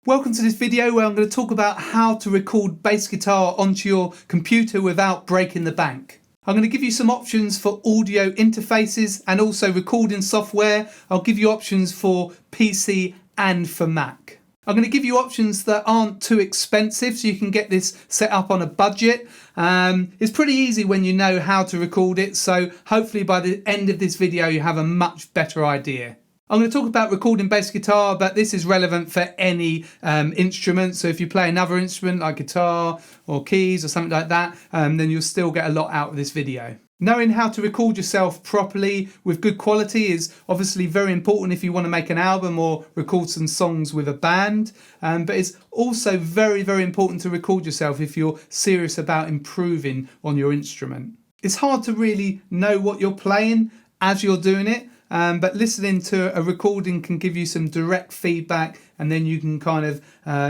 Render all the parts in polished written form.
Welcome to this video where I'm going to talk about how to record bass guitar onto your computer without breaking the bank. I'm going to give you some options for audio interfaces and also recording software. I'll give you options for PC and for Mac. I'm going to give you options that aren't too expensive so you can get this set up on a budget. It's pretty easy when you know how to record it, so hopefully by the end of this video you have a much better idea. I'm going to talk about recording bass guitar, but this is relevant for any instrument. So if you play another instrument like guitar or keys or something like that, then you'll still get a lot out of this video. Knowing how to record yourself properly with good quality is obviously very important if you want to make an album or record some songs with a band. But it's also very, very important to record yourself if you're serious about improving on your instrument. It's hard to really know what you're playing as you're doing it. But listening to a recording can give you some direct feedback, and then you can kind of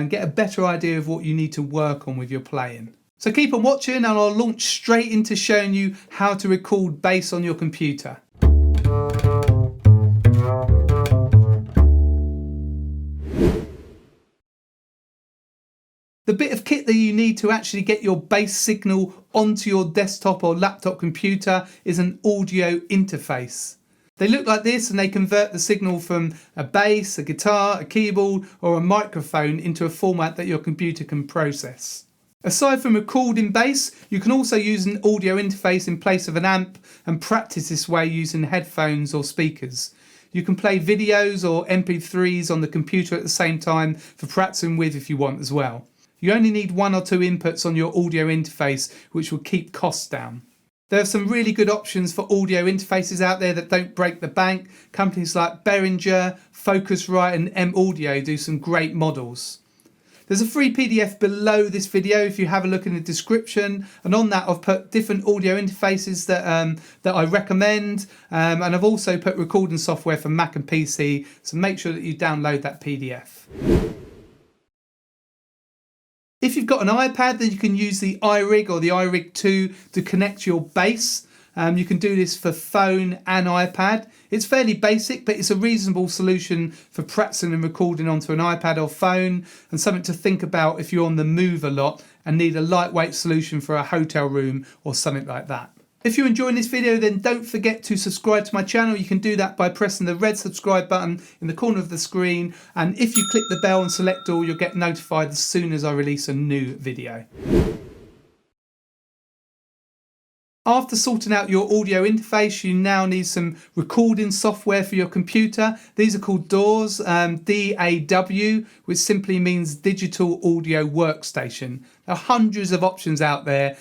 get a better idea of what you need to work on with your playing. So keep on watching and I'll launch straight into showing you how to record bass on your computer. The bit of kit that you need to actually get your bass signal onto your desktop or laptop computer is an audio interface. They look like this and they convert the signal from a bass, a guitar, a keyboard or a microphone into a format that your computer can process. Aside from recording bass, you can also use an audio interface in place of an amp and practice this way using headphones or speakers. You can play videos or MP3s on the computer at the same time for practicing with if you want as well. You only need one or two inputs on your audio interface, which will keep costs down. There are some really good options for audio interfaces out there that don't break the bank. Companies like Behringer, Focusrite and M Audio do some great models. There's a free PDF below this video if you have a look in the description, and on that I've put different audio interfaces that I recommend, and I've also put recording software for Mac and PC, so make sure that you download that PDF. If you've got an iPad, then you can use the iRig or the iRig 2 to connect your bass. You can do this for phone and iPad. It's fairly basic, but it's a reasonable solution for practicing and recording onto an iPad or phone, and something to think about if you're on the move a lot and need a lightweight solution for a hotel room or something like that. If you're enjoying this video, then don't forget to subscribe to my channel. You can do that by pressing the red subscribe button in the corner of the screen, and if you click the bell and select all, you'll get notified as soon as I release a new video. After sorting out your audio interface, you now need some recording software for your computer. These are called DAWs, D-A-W, which simply means Digital Audio Workstation. There are hundreds of options out there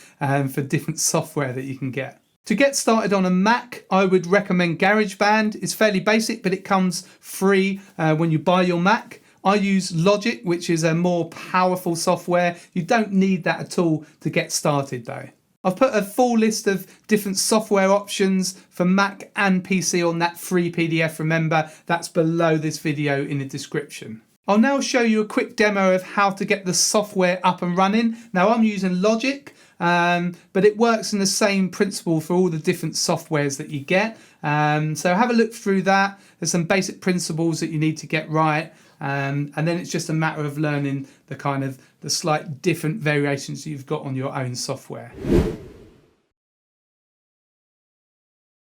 for different software that you can get. To get started on a Mac, I would recommend GarageBand. It's fairly basic, but it comes free when you buy your Mac. I use Logic, which is a more powerful software. You don't need that at all to get started though. I've put a full list of different software options for Mac and PC on that free PDF. Remember, that's below this video in the description. I'll now show you a quick demo of how to get the software up and running. Now I'm using Logic, but it works in the same principle for all the different softwares that you get. So have a look through that. There's some basic principles that you need to get right. And then it's just a matter of learning the slight different variations you've got on your own software.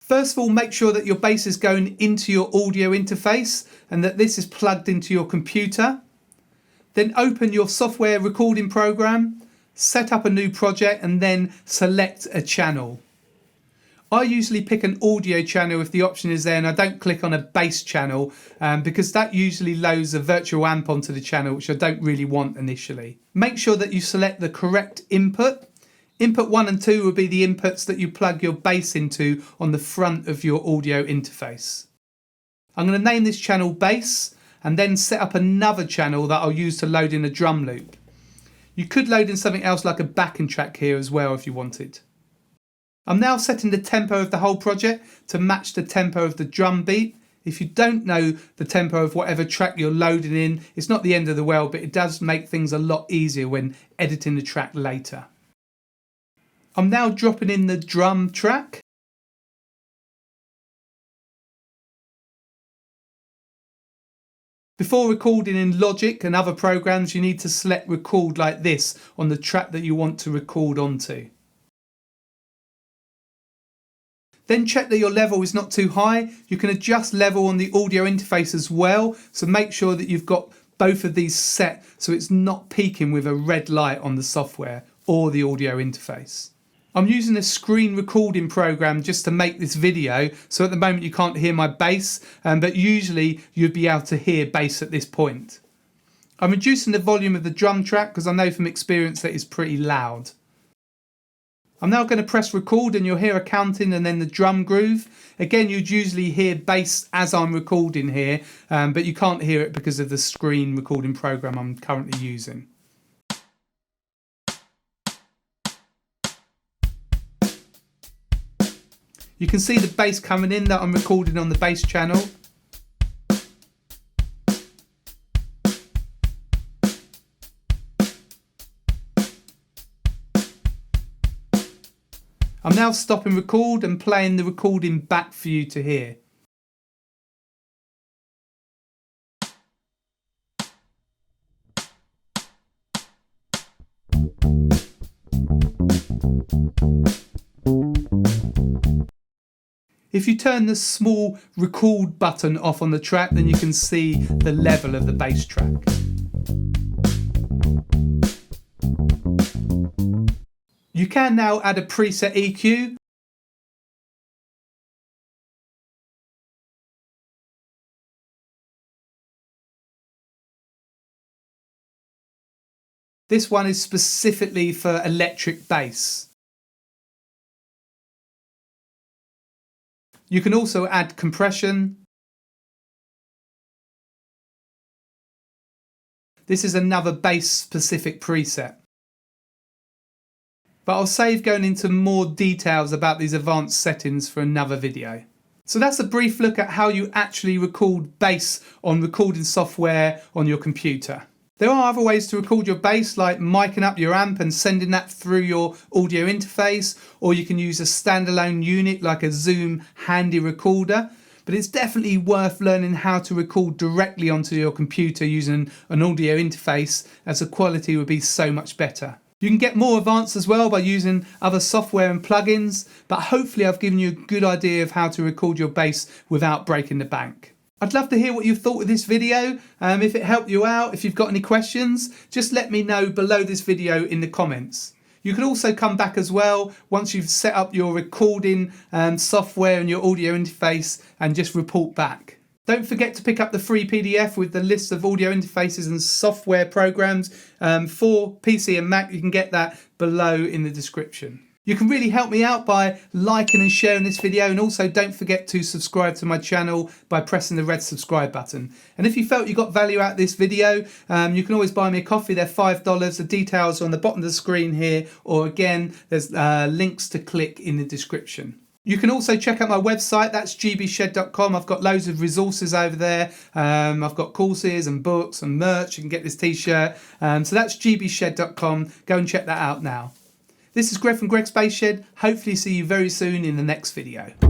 First of all, make sure that your bass is going into your audio interface and that this is plugged into your computer. Then open your software recording program, set up a new project and then select a channel. I usually pick an audio channel if the option is there, and I don't click on a bass channel because that usually loads a virtual amp onto the channel, which I don't really want initially. Make sure that you select the correct input. Input 1 and 2 will be the inputs that you plug your bass into on the front of your audio interface. I'm going to name this channel bass and then set up another channel that I'll use to load in a drum loop. You could load in something else like a backing track here as well if you wanted. I'm now setting the tempo of the whole project to match the tempo of the drum beat. If you don't know the tempo of whatever track you're loading in, it's not the end of the world, but it does make things a lot easier when editing the track later. I'm now dropping in the drum track. Before recording in Logic and other programs, you need to select record like this on the track that you want to record onto. Then check that your level is not too high. You can adjust level on the audio interface as well, so make sure that you've got both of these set so it's not peaking with a red light on the software or the audio interface. I'm using a screen recording program just to make this video, so at the moment you can't hear my bass, but usually you'd be able to hear bass at this point. I'm reducing the volume of the drum track because I know from experience that it's pretty loud. I'm now going to press record and you'll hear a counting and then the drum groove. Again, you'd usually hear bass as I'm recording here, but you can't hear it because of the screen recording program I'm currently using. You can see the bass coming in that I'm recording on the bass channel. I'm now stopping record and playing the recording back for you to hear. If you turn the small record button off on the track, then you can see the level of the bass track. You can now add a preset EQ. This one is specifically for electric bass. You can also add compression. This is another bass specific preset. But I'll save going into more details about these advanced settings for another video. So that's a brief look at how you actually record bass on recording software on your computer. There are other ways to record your bass, like micing up your amp and sending that through your audio interface, or you can use a standalone unit like a Zoom handy recorder. But it's definitely worth learning how to record directly onto your computer using an audio interface, as the quality would be so much better. You can get more advanced as well by using other software and plugins, but hopefully I've given you a good idea of how to record your bass without breaking the bank. I'd love to hear what you thought of this video. If it helped you out, if you've got any questions, just let me know below this video in the comments. You can also come back as well once you've set up your recording software and your audio interface and just report back. Don't forget to pick up the free PDF with the list of audio interfaces and software programs for PC and Mac. You can get that below in the description. You can really help me out by liking and sharing this video, and also don't forget to subscribe to my channel by pressing the red subscribe button. And if you felt you got value out of this video, you can always buy me a coffee. They're $5. The details are on the bottom of the screen here, or again, there's links to click in the description. You can also check out my website, that's gbshed.com. I've got loads of resources over there. I've got courses and books and merch. You can get this t-shirt. So that's gbshed.com. Go and check that out now. This is Greg from Greg's Bass Shed. Hopefully see you very soon in the next video.